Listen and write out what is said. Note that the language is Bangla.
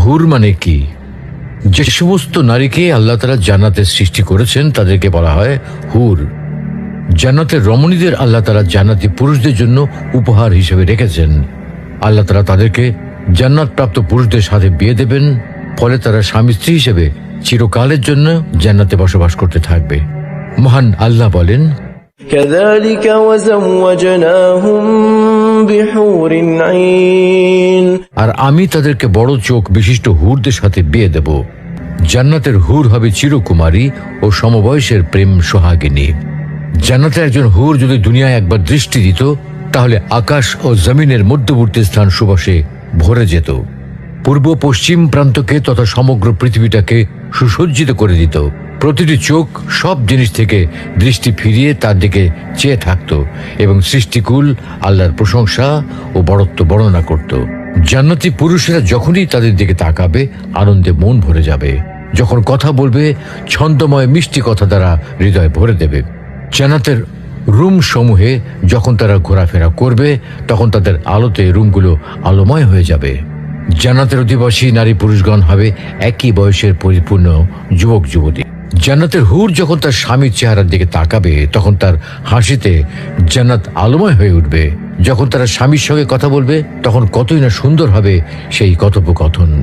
হুর মানে কি? যে সমস্ত নারীকে আল্লাহ তাআলা জান্নাতে সৃষ্টি করেছেন তাদেরকে বলা হয় হুর। জান্নাতের রমণীদের আল্লাহ তাআলা জান্নাতি পুরুষদের জন্য উপহার হিসেবে রেখেছেন। আল্লাহ তাআলা তাদেরকে জান্নাত প্রাপ্ত পুরুষদের সাথে বিয়ে দেবেন, ফলে তারা স্বামী স্ত্রী হিসেবে চিরকালের জন্য জান্নাতে বসবাস করতে থাকবে। মহান আল্লাহ বলেন, كذلك وزوجناهم بحور عين আর আমি তাদেরকে বড় চোখ বিশিষ্ট হুরদের সাথে বিয়ে দেব। জান্নাতের হুর হবে চিরকুমারী ও সমবয়সের প্রেম সোহাগিনী। জান্নাতে একজন হুর যদি দুনিয়ায় একবার দৃষ্টি দিত, তাহলে আকাশ ও জমিনের মধ্যবর্তী স্থান সুবাসে ভরে যেত। পূর্ব পশ্চিম প্রান্তকে তথা সমগ্র পৃথিবীটাকে সুসজ্জিত করে দিত। প্রতিটি চোখ সব জিনিস থেকে দৃষ্টি ফিরিয়ে তার দিকে চেয়ে থাকত এবং সৃষ্টিকুল আল্লাহর প্রশংসা ও বড়ত্ব বর্ণনা করত। জান্নাতি পুরুষেরা যখনই তাদের দিকে তাকাবে, আনন্দে মন ভরে যাবে। যখন কথা বলবে, ছন্দময় মিষ্টি কথা দ্বারা হৃদয় ভরে দেবে। জান্নাতের রুম সমূহে যখন তারা ঘোরাফেরা করবে, তখন তাদের আলোতে রুমগুলো আলোময় হয়ে যাবে। জান্নাতের অধিবাসী নারী পুরুষগণ হবে একই বয়সের পরিপূর্ণ যুবক যুবতী। জান্নাতের হুর যখন তার স্বামীর চেহারার দিকে তাকাবে, তখন তার হাসিতে জান্নাত আলোময় হয়ে উঠবে। যখন তারা স্বামীর সঙ্গে কথা বলবে, তখন কতই না সুন্দর হবে সেই কথোপকথন।